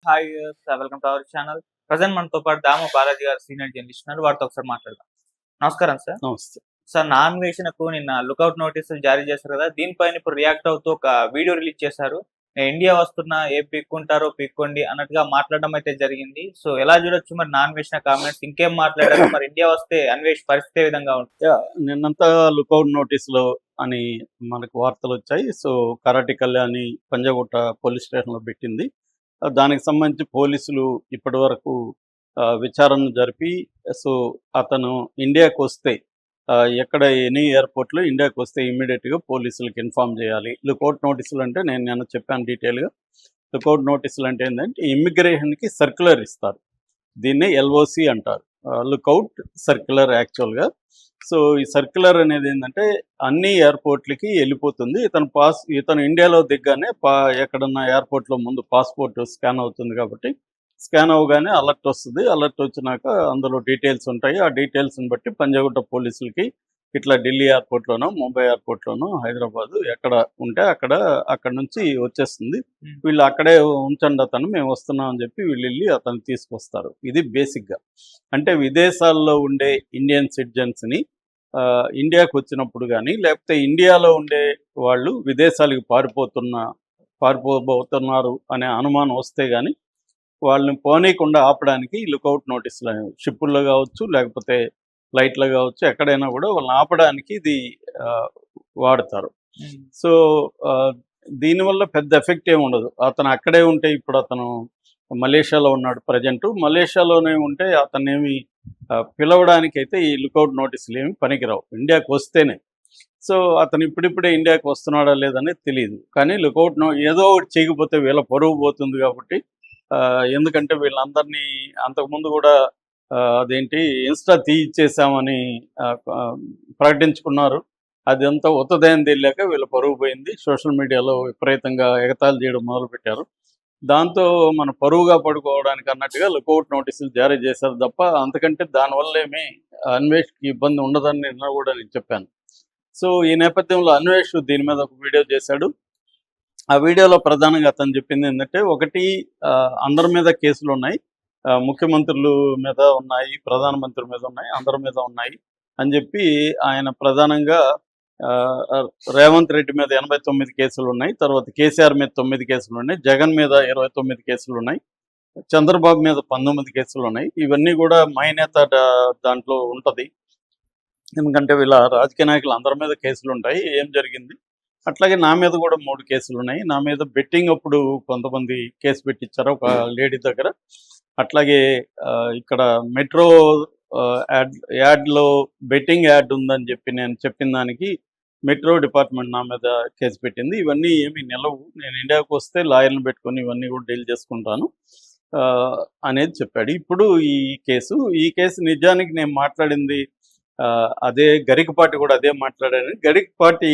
Hi welcome to our channel. Present మనతో పాటు దామ బాలాజీ గారు సీనియర్ జర్నలిస్ట్ ఉన్నారు. వారితో ఒకసారి మాట్లాడదాం. నమస్కారం సార్. నమస్తే. సార్, నామినేషన్‌కు నిన్న లుకౌట్ నోటీసులు జారీ చేశారు కదా! దీనిపైన ఇప్పుడు రియాక్ట్ అవుతూ ఒక వీడియో రిలీజ్ చేశారు. ఇండియా వస్తున్నా ఏం పీక్కుంటారో పీక్కోండి అన్నట్టుగా మాట్లాడడం అయితే జరిగింది. సో ఎలా చూడొచ్చు మరి నామినేషన్ కామెంట్స్ ఇంకేం మాట్లాడారు? మరి ఇండియా వస్తే అన్వేష్ పరిస్థితి ఏ విధంగా ఉంటుంది? నిన్నంతా లుకౌట్ నోటీసులు అని మనకు వార్తలు వచ్చాయి. So karate Kalyani Panjagutta police స్టేషన్లో పెట్టింది. దానికి సంబంధించి పోలీసులు ఇప్పటి వరకు విచారణ జరిపి సో అతను ఇండియాకు వస్తే ఎక్కడ ఎనీ ఎయిర్పోర్ట్లో ఇండియాకు వస్తే ఇమ్మీడియట్గా పోలీసులకు ఇన్ఫామ్ చేయాలి. లుకౌట్ నోటీసులు అంటే నేను చెప్పాను డీటెయిల్గా. లుకౌట్ నోటీసులు అంటే ఏంటంటే ఇమ్మిగ్రేషన్కి సర్క్యులర్ ఇస్తారు. దీన్నే ఎల్ఓసి అంటారు, లుకౌట్ సర్క్యులర్ యాక్చువల్గా. సో ఈ సర్క్యులర్ అనేది ఏంటంటే అన్ని ఎయిర్పోర్ట్లకి వెళ్ళిపోతుంది. ఇతను ఇండియాలో దిగ్గానే ఎక్కడన్నా ఎయిర్పోర్ట్లో ముందు పాస్పోర్ట్ స్కాన్ అవుతుంది కాబట్టి స్కాన్ అవ్వగానే అలర్ట్ వస్తుంది. అలర్ట్ వచ్చినాక అందులో డీటెయిల్స్ ఉంటాయి. ఆ డీటెయిల్స్ని బట్టి పంజాగుట్ట పోలీసులకి ఇట్లా ఢిల్లీ ఎయిర్పోర్ట్లోనో ముంబై ఎయిర్పోర్ట్లోనో హైదరాబాదు ఎక్కడ ఉంటే అక్కడ నుంచి వచ్చేస్తుంది. వీళ్ళు అక్కడే ఉంచండి అతను, మేము వస్తున్నాం అని చెప్పి వీళ్ళు వెళ్ళి అతను తీసుకొస్తారు. ఇది బేసిక్గా. అంటే విదేశాల్లో ఉండే ఇండియన్ సిటిజన్స్ని ఇండియాకు వచ్చినప్పుడు కానీ లేకపోతే ఇండియాలో ఉండే వాళ్ళు విదేశాలకు పారిపోబోతున్నారు అనే అనుమానం వస్తే కానీ వాళ్ళని పోనీయకుండా ఆపడానికి లుకౌట్ నోటీసులు అనేవి షిప్పుల్లో కావచ్చు లేకపోతే ఫ్లైట్లో కావచ్చు ఎక్కడైనా కూడా వాళ్ళని ఆపడానికి ఇది వాడతారు. సో దీనివల్ల పెద్ద ఎఫెక్ట్ ఏమి ఉండదు. అతను అక్కడే ఉంటే, ఇప్పుడు అతను మలేషియాలో ఉన్నాడు ప్రజెంట్, మలేషియాలోనే ఉంటే అతన్నేమి పిలవడానికి అయితే ఈ లుకౌట్ నోటీసులు ఏమి పనికిరావు, ఇండియాకు వస్తేనే. సో అతను ఇప్పుడిప్పుడే ఇండియాకు వస్తున్నాడా లేదనేది తెలియదు. కానీ లుకౌట్ ఏదో ఒకటి చేయకపోతే వీళ్ళ పరువు పోతుంది కాబట్టి, ఎందుకంటే వీళ్ళందరినీ అంతకుముందు కూడా అదేంటి ఇన్స్టా తీయిచ్చేసామని ప్రకటించుకున్నారు. అది అంతా ఉత్తదయం తెలియక వీళ్ళ పరువు పోయింది. సోషల్ మీడియాలో విపరీతంగా ఎగతాళి చేయడం మొదలుపెట్టారు. దాంతో మన పరువుగా పడుకోవడానికి అన్నట్టుగా లుకౌట్ నోటీసులు జారీ చేశారు తప్ప అంతకంటే దానివల్ల ఏమీ అన్వేష్కి ఇబ్బంది ఉండదని నిన్న కూడా నేను చెప్పాను. సో ఈ నేపథ్యంలో అన్వేష్ దీని మీద ఒక వీడియో చేశాడు. ఆ వీడియోలో ప్రధానంగా అతను చెప్పింది ఏంటంటే, ఒకటి అందరి మీద కేసులు ఉన్నాయి, ముఖ్యమంత్రుల మీద ఉన్నాయి, ప్రధానమంత్రి మీద ఉన్నాయి, అందరి మీద ఉన్నాయి అని చెప్పి ఆయన ప్రధానంగా రేవంత్ రెడ్డి మీద 89 కేసులు ఉన్నాయి, తర్వాత కేసీఆర్ మీద 9 కేసులు ఉన్నాయి, జగన్ మీద 29 కేసులు ఉన్నాయి, చంద్రబాబు మీద 19 కేసులు ఉన్నాయి. ఇవన్నీ కూడా మైనేత దాంట్లో ఉంటుంది. ఎందుకంటే వీళ్ళ రాజకీయ నాయకులు అందరి మీద కేసులు ఉంటాయి. ఏం జరిగింది? అట్లాగే నా మీద కూడా 3 కేసులు ఉన్నాయి. నా మీద బెట్టింగ్ అప్పుడు కొంతమంది కేసు పెట్టించారు ఒక లేడీ దగ్గర. అట్లాగే ఇక్కడ మెట్రో యాడ్లో బెట్టింగ్ యాడ్ ఉందని చెప్పి నేను చెప్పిన దానికి మెట్రో డిపార్ట్మెంట్ నా మీద కేసు పెట్టింది. ఇవన్నీ ఏమీ నిలవు, నేను ఇండియాకు వస్తే లాయర్ని పెట్టుకొని ఇవన్నీ కూడా డీల్ చేసుకుంటాను అనేది చెప్పాడు. ఇప్పుడు ఈ కేసు నిజానికి నేను మాట్లాడింది అదే, గరికపాటి కూడా అదే మాట్లాడాడని గరికపాటి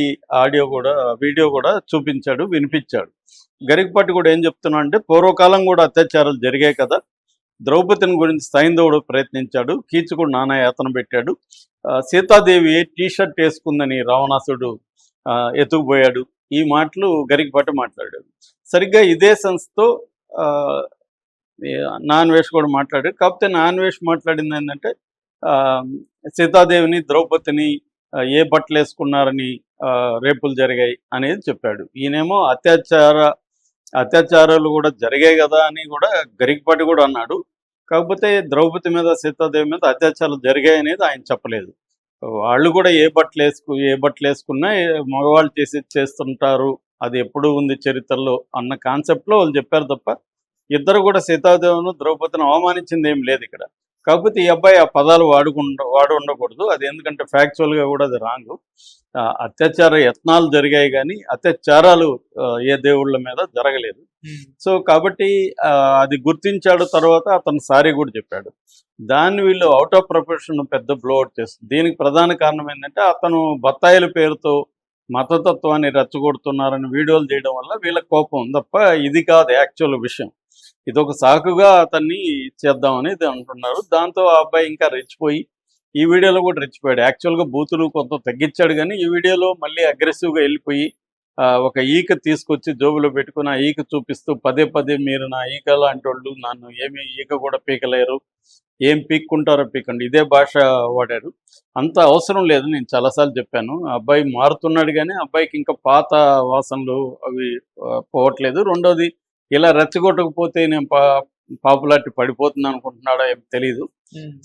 వీడియో కూడా చూపించాడు, వినిపించాడు. గరికపాటి కూడా ఏం చెప్తున్నా అంటే, పూర్వకాలం కూడా అత్యాచారాలు జరిగాయి కదా, ద్రౌపదిని గురించి సైంధవుడు ప్రయత్నించాడు, కీచకుడు నానా యాతన పెట్టాడు, సీతాదేవి టీషర్ట్ వేసుకుందని రావణాసుడు ఎత్తుకుపోయాడు. ఈ మాటలు గరికపాటి మాట్లాడాడు. సరిగ్గా ఇదే సెన్స్తో నాన్వేష్ కూడా మాట్లాడాడు. కాకపోతే నాన్వేష్ మాట్లాడింది ఏంటంటే, సీతాదేవిని ద్రౌపదిని ఏ బట్టలు వేసుకున్నారని రేపులు జరిగాయి అనేది చెప్పాడు. ఈయనేమో అత్యాచారాలు కూడా జరిగాయి కదా అని కూడా గరికపాటి కూడా అన్నాడు. కాకపోతే ద్రౌపది మీద సీతాదేవి మీద అత్యాచారాలు జరిగాయి అనేది ఆయన చెప్పలేదు. వాళ్ళు కూడా ఏ బట్టలు వేసుకున్నా మగవాళ్ళు చేస్తుంటారు, అది ఎప్పుడూ ఉంది చరిత్రలో అన్న కాన్సెప్ట్లో వాళ్ళు చెప్పారు తప్ప ఇద్దరు కూడా సీతాదేవిను ద్రౌపదిని అవమానించింది ఏం లేదు ఇక్కడ. కాకపోతే ఈ అబ్బాయి ఆ పదాలు వాడు ఉండకూడదు. అది ఎందుకంటే ఫ్యాక్చువల్గా కూడా అది రాంగ్. అత్యాచార యత్నాలు జరిగాయి కానీ అత్యాచారాలు ఏ దేవుళ్ళ మీద జరగలేదు. సో కాబట్టి అది గుర్తించాడు. తర్వాత అతను సారీ కూడా చెప్పాడు. దాన్ని వీళ్ళు అవుట్ ఆఫ్ ప్రొఫెషన్ పెద్ద బ్లోఅవుట్ చేస్తుంది. దీనికి ప్రధాన కారణం ఏంటంటే, అతను బత్తాయిల పేరుతో మతతత్వాన్ని రెచ్చగొడుతున్నారని వీడియోలు చేయడం వల్ల వీళ్ళకి కోపం తప్ప ఇది కాదు యాక్చువల్ విషయం. ఇదొక సాకుగా అతన్ని చేద్దామని అంటున్నారు. దాంతో ఆ అబ్బాయి ఇంకా రెచ్చిపోయి ఈ వీడియోలో కూడా రెచ్చిపోయాడు. యాక్చువల్గా బూతులు కొంత తగ్గించాడు కానీ ఈ వీడియోలో మళ్ళీ అగ్రెసివ్గా వెళ్ళిపోయి ఒక ఈక తీసుకొచ్చి జోబులో పెట్టుకుని ఆ ఈక చూపిస్తూ పదే పదే మీరు నా ఈక లాంటి వాళ్ళు నన్ను ఏమి ఈక కూడా పీకలేరు, ఏం పీక్కుంటారో పీకండి, ఇదే భాష వాడారు. అంత అవసరం లేదు, నేను చాలాసార్లు చెప్పాను. ఆ అబ్బాయి మారుతున్నాడు కానీ అబ్బాయికి ఇంకా పాత వాసనలు అవి పోవట్లేదు. రెండోది, ఇలా రెచ్చగొట్టకపోతే నేను పాపులారిటీ పడిపోతుంది అనుకుంటున్నాడో ఏం తెలీదు.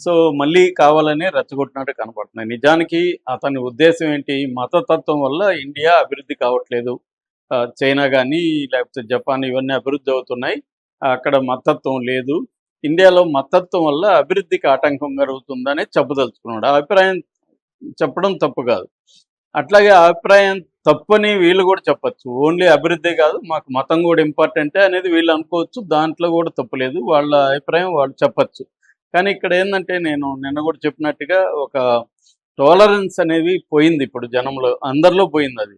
సో మళ్ళీ కావాలనే రెచ్చగొట్టినట్టు కనపడుతున్నాయి. నిజానికి అతని ఉద్దేశం ఏంటి, మతతత్వం వల్ల ఇండియా అభివృద్ధి కావట్లేదు, చైనా కానీ లేకపోతే జపాన్ ఇవన్నీ అభివృద్ధి అవుతున్నాయి, అక్కడ మతత్వం లేదు, ఇండియాలో మతత్వం వల్ల అభివృద్ధికి ఆటంకం కలుగుతుందని చెప్పదలుచుకున్నాడు. ఆ అభిప్రాయం చెప్పడం తప్పు కాదు. అట్లాగే ఆ అభిప్రాయం తప్పని వీళ్ళు కూడా చెప్పచ్చు. ఓన్లీ అభివృద్ధి కాదు, మాకు మతం కూడా ఇంపార్టెంటే అనేది వీళ్ళు అనుకోవచ్చు. దాంట్లో కూడా తప్పులేదు, వాళ్ళ అభిప్రాయం వాళ్ళు చెప్పచ్చు. కానీ ఇక్కడ ఏంటంటే, నేను నిన్న కూడా చెప్పినట్టుగా ఒక టాలరెన్స్ అనేవి పోయింది ఇప్పుడు జనంలో, అందరిలో పోయింది అది.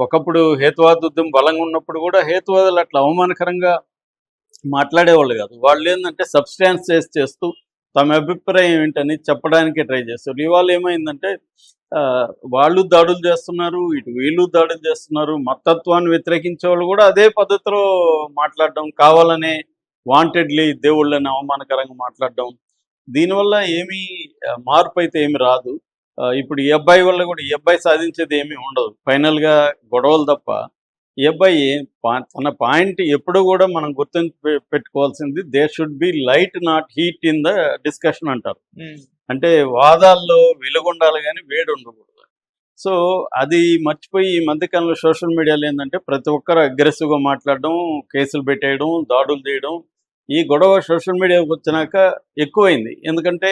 ఒకప్పుడు హేతువాదుద్యం బలంగా ఉన్నప్పుడు కూడా హేతువాదులు అట్లా అవమానకరంగా మాట్లాడేవాళ్ళు కాదు. వాళ్ళు ఏంటంటే సబ్స్టాన్స్ చేస్తూ తమ అభిప్రాయం ఏంటని చెప్పడానికి ట్రై చేస్తారు. ఇవాళ ఏమైందంటే వాళ్ళు దాడులు చేస్తున్నారు, ఇటు వీళ్ళు దాడులు చేస్తున్నారు. మతత్వాన్ని వ్యతిరేకించే వాళ్ళు కూడా అదే పద్ధతిలో మాట్లాడడం, కావాలనే వాంటెడ్లీ దేవుళ్ళని అవమానకరంగా మాట్లాడడం. దీనివల్ల ఏమీ మార్పు అయితే ఏమి రాదు. ఇప్పుడు ఈ అబ్బాయి వల్ల కూడా ఈ అబ్బాయి సాధించేది ఏమీ ఉండదు. ఫైనల్గా గొడవలు తప్ప ఈ అబ్బాయి తన పాయింట్ ఎప్పుడు కూడా మనం గుర్తు పెట్టుకోవాల్సింది, they should be light not heat in the discussion అంటారు. అంటే వాదాల్లో వెలుగుండాలి కానీ వేడి ఉండకూడదు. సో అది మర్చిపోయి ఈ మధ్యకాలంలో సోషల్ మీడియాలో ఏంటంటే ప్రతి ఒక్కరు అగ్రెసివ్గా మాట్లాడడం, కేసులు పెట్టేయడం, దాడులు చేయడం. ఈ గొడవ సోషల్ మీడియాకి వచ్చినాక ఎక్కువైంది. ఎందుకంటే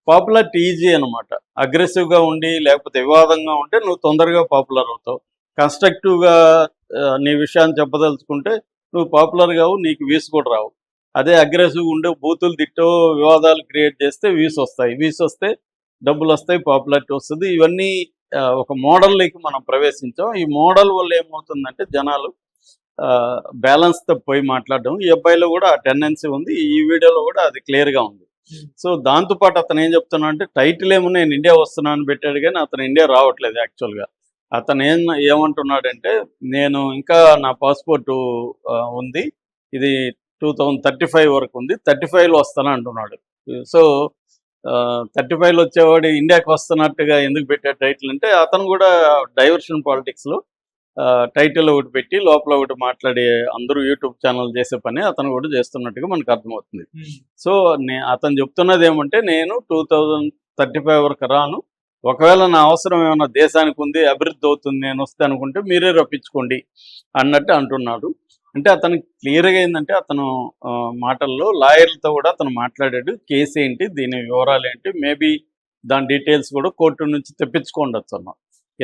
పాపులారిటీ ఈజీ అనమాట. అగ్రెసివ్గా ఉండి లేకపోతే వివాదంగా ఉంటే నువ్వు తొందరగా పాపులర్ అవుతావు. కన్స్ట్రక్టివ్గా నీ విషయాన్ని చెప్పదలుచుకుంటే నువ్వు పాపులర్ కావు, నీకు వ్యూస్ కూడా రావు. అదే అగ్రెసివ్గా ఉండే బూతులు తిట్టో వివాదాలు క్రియేట్ చేస్తే వ్యూస్ వస్తాయి, వ్యూస్ వస్తే డబ్బులు వస్తాయి, పాపులారిటీ వస్తుంది. ఇవన్నీ ఒక మోడల్లోకి మనం ప్రవేశించాం. ఈ మోడల్ వల్ల ఏమవుతుందంటే జనాలు బ్యాలెన్స్ తప్పిపోయి మాట్లాడడం. ఈ అబ్బాయిలో కూడా ఆ టెండెన్సీ ఉంది, ఈ వీడియోలో కూడా అది క్లియర్గా ఉంది. సో దాంతోపాటు అతను ఏం చెప్తున్నా అంటే, టైటిల్ ఏమో నేను ఇండియా వస్తున్నా అని పెట్టాడు కానీ అతను ఇండియా రావట్లేదు. యాక్చువల్గా అతను ఏమంటున్నాడంటే, నేను ఇంకా నా పాస్పోర్టు ఉంది, ఇది 2035 వరకు ఉంది, 35లో వస్తాను అంటున్నాడు. సో 35లో వచ్చేవాడు ఇండియాకి వస్తున్నట్టుగా ఎందుకు పెట్టాడు టైటిల్ అంటే, అతను కూడా డైవర్షన్ పాలిటిక్స్లో టైటిల్ ఒకటి పెట్టి లోపల ఒకటి మాట్లాడే, అందరూ యూట్యూబ్ ఛానల్ చేసే పని అతను కూడా చేస్తున్నట్టుగా మనకు అర్థమవుతుంది. సో అతను చెప్తున్నది ఏమంటే, నేను 2035 వరకు రాను, ఒకవేళ నా అవసరం ఏమైనా దేశానికి ఉంది, అభివృద్ధి అవుతుంది, నేను వస్తే అనుకుంటే మీరే రప్పించుకోండి అన్నట్టు అంటున్నాడు. అంటే అతనికి క్లియర్గా ఏంటంటే, అతను మాటల్లో లాయర్లతో కూడా అతను మాట్లాడాడు. కేసు ఏంటి, దీని వివరాలు ఏంటి, మేబీ దాని డీటెయిల్స్ కూడా కోర్టు నుంచి తెప్పించుకోండొచ్చు అన్న.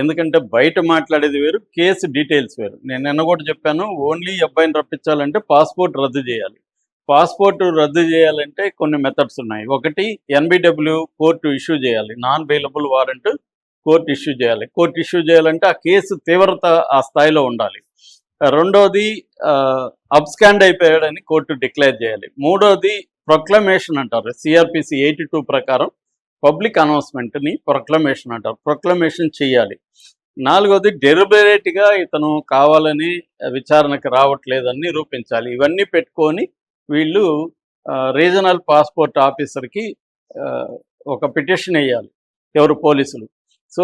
ఎందుకంటే బయట మాట్లాడేది వేరు, కేసు డీటెయిల్స్ వేరు. నేను నిన్న కూడా చెప్పాను, ఓన్లీ అబ్బాయిని రప్పించాలంటే పాస్పోర్ట్ రద్దు చేయాలి. పాస్పోర్ట్ రద్దు చేయాలంటే కొన్ని మెథడ్స్ ఉన్నాయి. ఒకటి, NBW కోర్టు ఇష్యూ చేయాలి, non bailable warrant court issue చేయాలి. కోర్టు ఇష్యూ చేయాలంటే ఆ కేసు తీవ్రత ఆ స్థాయిలో ఉండాలి. రెండోది, అబ్స్కాండ్ అయిపోయాడని కోర్టు డిక్లేర్ చేయాలి. మూడోది, ప్రొక్లమేషన్ అంటారు, CRPC 82 ప్రకారం పబ్లిక్ అనౌన్స్మెంట్ని ప్రొక్లమేషన్ అంటారు, ప్రొక్లమేషన్ చేయాలి. నాలుగోది, డెలిబరేట్గా ఇతను కావాలని విచారణకు రావట్లేదని నిరూపించాలి. ఇవన్నీ పెట్టుకొని వీళ్ళు రీజనల్ పాస్పోర్ట్ ఆఫీసర్కి ఒక పిటిషన్ వేయాలి, ఎవరు, పోలీసులు. సో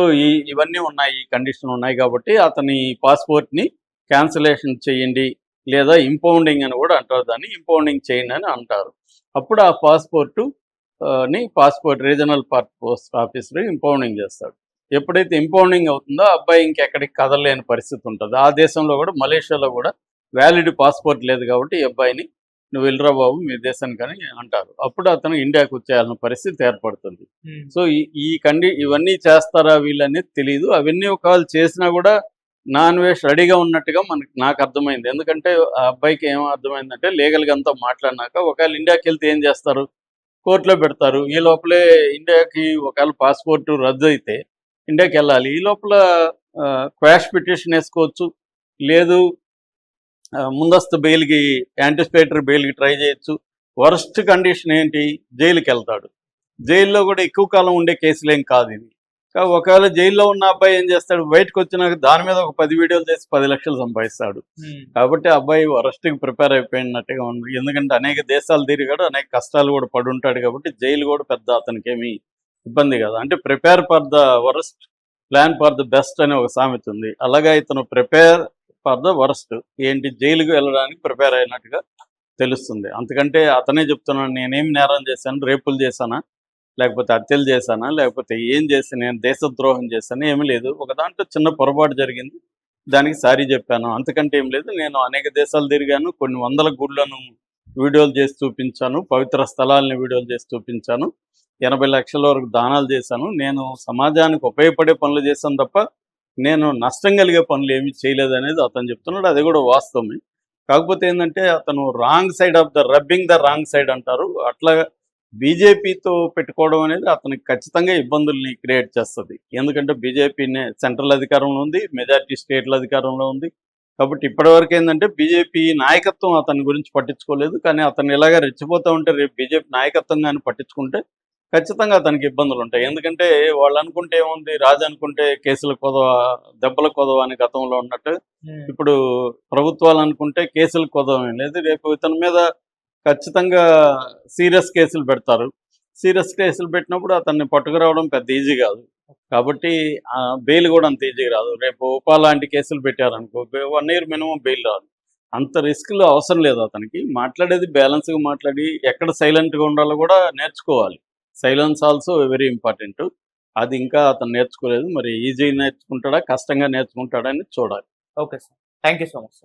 ఇవన్నీ ఉన్నాయి, ఈ కండిషన్ ఉన్నాయి కాబట్టి అతని పాస్పోర్ట్ని క్యాన్సిలేషన్ చేయండి, లేదా ఇంపౌండింగ్ అని కూడా అంటారు, దాన్ని ఇంపౌండింగ్ చేయండి అని అంటారు. అప్పుడు ఆ passport regional post officer impounding చేస్తాడు. ఎప్పుడైతే ఇంపౌండింగ్ అవుతుందో అబ్బాయి ఇంకెక్కడికి కదలలేని పరిస్థితి ఉంటుంది. ఆ దేశంలో కూడా, మలేషియాలో కూడా వ్యాలిడ్ పాస్పోర్ట్ లేదు కాబట్టి ఈ అబ్బాయిని నువ్వు వెళ్ళరా బాబు మీ దేశానికి అని అంటారు. అప్పుడు అతను ఇండియాకు వచ్చేయాల్సిన పరిస్థితి ఏర్పడుతుంది. సో ఇవన్నీ చేస్తారా వీళ్ళనేది తెలియదు. అవన్నీ ఒకవేళ చేసినా కూడా నాన్ వేష్ రెడీగా ఉన్నట్టుగా నాకు అర్థమైంది. ఎందుకంటే ఆ అబ్బాయికి ఏం అర్థమైందంటే, లీగల్గా అంతా మాట్లాడినాక ఒకవేళ ఇండియాకి వెళ్తే ఏం చేస్తారు, కోర్టులో పెడతారు. ఈ లోపలే ఇండియాకి ఒకవేళ పాస్పోర్ట్ రద్దు అయితే ఇండియాకి వెళ్ళాలి. ఈ లోపల క్వాష్ పిటిషన్ వేసుకోవచ్చు, లేదు ముందస్తు బెయిల్కి, యాంటిసిపేటరీ బెయిల్కి ట్రై చేయొచ్చు. వర్స్ట్ కండిషన్ ఏంటి, జైలుకి వెళ్తాడు. జైల్లో కూడా ఎక్కువ కాలం ఉండే కేసులేం కాదు ఇది. ఒకవేళ జైల్లో ఉన్న అబ్బాయి ఏం చేస్తాడు, బయటకు వచ్చినాక దాని మీద ఒక 10 వీడియోలు చేసి 10 లక్షలు సంపాదిస్తాడు. కాబట్టి ఆ అబ్బాయి వరస్ట్కి ప్రిపేర్ అయిపోయినట్టుగా ఉంది. ఎందుకంటే అనేక దేశాలు తిరిగాడు, అనేక కష్టాలు కూడా పడుంటాడు. కాబట్టి జైలు కూడా పెద్ద అతనికి ఏమి ఇబ్బంది కాదు. అంటే prepare for the worst, plan for the best అనే ఒక సామెత ఉంది. అలాగే ఇతను ప్రిపేర్ ఫర్ ద వరస్ట్, ఏంటి జైలుకి వెళ్ళడానికి ప్రిపేర్ అయినట్టుగా తెలుస్తుంది. అంతకంటే అతనే చెప్తున్నాడు, నేనేం నేరం చేశాను, రేపులు చేశానా, లేకపోతే హత్యలు చేశానా, లేకపోతే ఏం చేసి నేను దేశద్రోహం చేశాను, ఏమీ లేదు. ఒక దాంట్లో చిన్న పొరపాటు జరిగింది, దానికి సారీ చెప్పాను, అంతకంటే ఏం లేదు. నేను అనేక దేశాలు తిరిగాను, కొన్ని వందల గుళ్ళను వీడియోలు చేసి చూపించాను, పవిత్ర స్థలాలని వీడియోలు చేసి చూపించాను, 80 లక్షల వరకు దానాలు చేశాను, నేను సమాజానికి ఉపయోగపడే పనులు చేశాను తప్ప నేను నష్టం కలిగే పనులు ఏమీ చేయలేదు అనేది అతను చెప్తున్నాడు. అది కూడా వాస్తవమే. కాకపోతే ఏంటంటే అతను wrong side of the rubbing the wrong side అంటారు, అట్లా బీజేపీతో పెట్టుకోవడం అనేది అతనికి ఖచ్చితంగా ఇబ్బందుల్ని క్రియేట్ చేస్తుంది. ఎందుకంటే బీజేపీనే సెంట్రల్ అధికారంలో ఉంది, మెజారిటీ స్టేట్ల అధికారంలో ఉంది. కాబట్టి ఇప్పటివరకు ఏంటంటే బీజేపీ నాయకత్వం అతని గురించి పట్టించుకోలేదు. కానీ అతను ఇలాగ రెచ్చిపోతూ ఉంటే రేపు బీజేపీ నాయకత్వం కానీ పట్టించుకుంటే ఖచ్చితంగా అతనికి ఇబ్బందులు ఉంటాయి. ఎందుకంటే వాళ్ళు అనుకుంటే ఏముంది, రాజు అనుకుంటే కేసుల కొదవ, దెబ్బల కొదవ అని గతంలో ఉన్నట్టు ఇప్పుడు ప్రభుత్వాలు అనుకుంటే కేసుల కొదవ ఏం లేదు. రేపు ఇతని మీద ఖచ్చితంగా సీరియస్ కేసులు పెడతారు. సీరియస్ కేసులు పెట్టినప్పుడు అతన్ని పట్టుకురావడం పెద్ద ఈజీ కాదు. కాబట్టి బెయిల్ కూడా అంత ఈజీ రాదు. రేపు ఉపా లాంటి కేసులు పెట్టారనుకో 1 year మినిమం బెయిల్ రాదు. అంత రిస్క్లు అవసరం లేదు అతనికి. మాట్లాడేది బ్యాలెన్స్గా మాట్లాడి ఎక్కడ సైలెంట్గా ఉండాలో కూడా నేర్చుకోవాలి. Silence also very important. అది ఇంకా అతను నేర్చుకోలేదు. మరి ఈజీ నేర్చుకుంటాడా, కష్టంగా నేర్చుకుంటాడా అని చూడాలి. Okay sir, thank you so much.